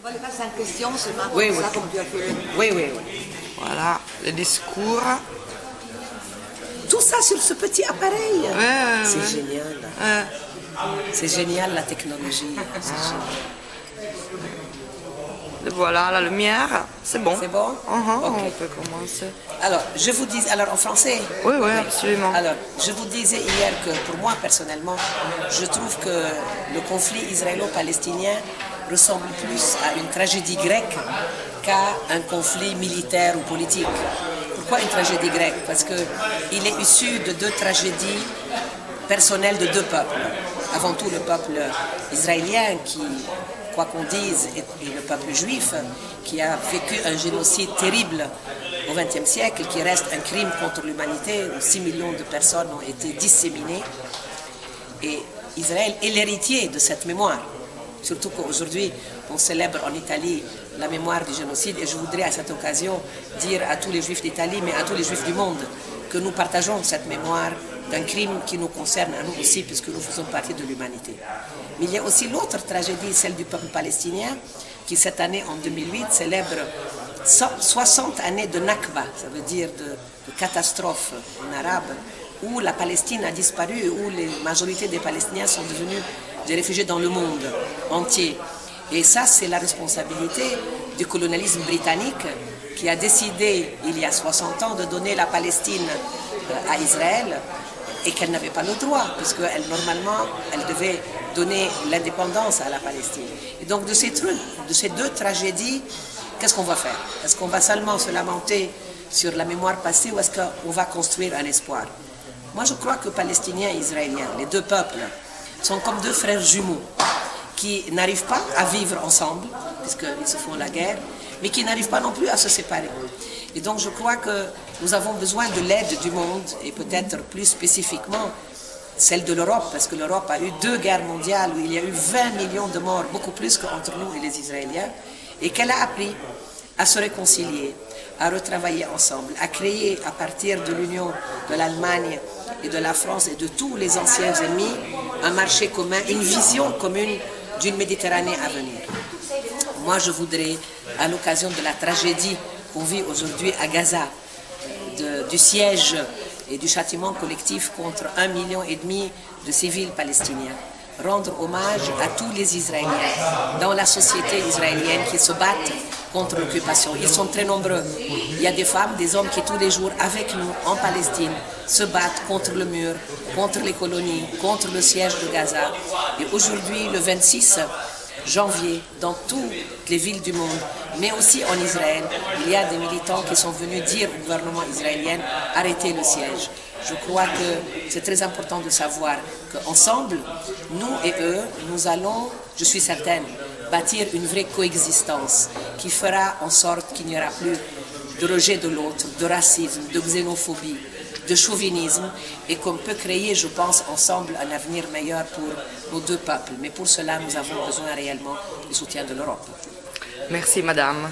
va les passer en question seulement Oui, comme oui. ça, comme tu as fait. Oui. Voilà, le discours. Tout ça sur ce petit appareil. C'est Ouais. génial. Ouais. C'est génial la technologie. C'est génial. Et voilà, la lumière, c'est bon. C'est bon? Mhm, Ok. On peut commencer. Alors, je vous dis, alors en français? Oui, absolument. Alors, je vous disais hier que pour moi personnellement, je trouve que le conflit israélo-palestinien ressemble plus à une tragédie grecque qu'à un conflit militaire ou politique. Pourquoi une tragédie grecque? Parce qu'il est issu de deux tragédies personnelles de deux peuples. Avant tout le peuple israélien qui, quoi qu'on dise, et le peuple juif qui a vécu un génocide terrible au XXe siècle, qui reste un crime contre l'humanité, où 6 millions de personnes ont été disséminées. Et Israël est l'héritier de cette mémoire. Surtout qu'aujourd'hui, on célèbre en Italie la mémoire du génocide. Et je voudrais à cette occasion dire à tous les juifs d'Italie, mais à tous les juifs du monde, que nous partageons cette mémoire d'un crime qui nous concerne à nous aussi, puisque nous faisons partie de l'humanité. Mais il y a aussi l'autre tragédie, celle du peuple palestinien, qui cette année, en 2008, célèbre 60 années de Nakba, ça veut dire de catastrophe en arabe, où la Palestine a disparu, où les majorités des Palestiniens sont devenus des réfugiés dans le monde entier. Et ça, c'est la responsabilité du colonialisme britannique qui a décidé, il y a 60 ans, de donner la Palestine à Israël et qu'elle n'avait pas le droit, puisque normalement, elle devait donner l'indépendance à la Palestine. Et donc, de ces trucs, de ces deux tragédies, qu'est-ce qu'on va faire? Est-ce qu'on va seulement se lamenter sur la mémoire passée ou est-ce qu'on va construire un espoir? Moi, je crois que Palestiniens et Israéliens, les deux peuples, sont comme deux frères jumeaux qui n'arrivent pas à vivre ensemble, puisqu'ils se font la guerre, mais qui n'arrivent pas non plus à se séparer. Et donc, je crois que nous avons besoin de l'aide du monde, et peut-être plus spécifiquement celle de l'Europe, parce que l'Europe a eu 2 guerres mondiales où il y a eu 20 millions de morts, beaucoup plus qu'entre nous et les Israéliens, et qu'elle a appris à se réconcilier, à retravailler ensemble, à créer à partir de l'union de l'Allemagne et de la France et de tous les anciens ennemis un marché commun, une vision commune d'une Méditerranée à venir. Moi, je voudrais, à l'occasion de la tragédie qu'on vit aujourd'hui à Gaza, du siège et du châtiment collectif contre 1,5 million de civils palestiniens, rendre hommage à tous les Israéliens dans la société israélienne qui se battent contre l'occupation. Ils sont très nombreux. Il y a des femmes, des hommes qui tous les jours, avec nous, en Palestine, se battent contre le mur, contre les colonies, contre le siège de Gaza. Et aujourd'hui, le 26 janvier, dans toutes les villes du monde, mais aussi en Israël, il y a des militants qui sont venus dire au gouvernement israélien « Arrêtez le siège ». Je crois que c'est très important de savoir qu'ensemble, nous et eux, nous allons, je suis certaine, bâtir une vraie coexistence qui fera en sorte qu'il n'y aura plus de rejet de l'autre, de racisme, de xénophobie, de chauvinisme, et qu'on peut créer, je pense, ensemble un avenir meilleur pour nos deux peuples. Mais pour cela, nous avons besoin réellement du soutien de l'Europe. Merci, madame.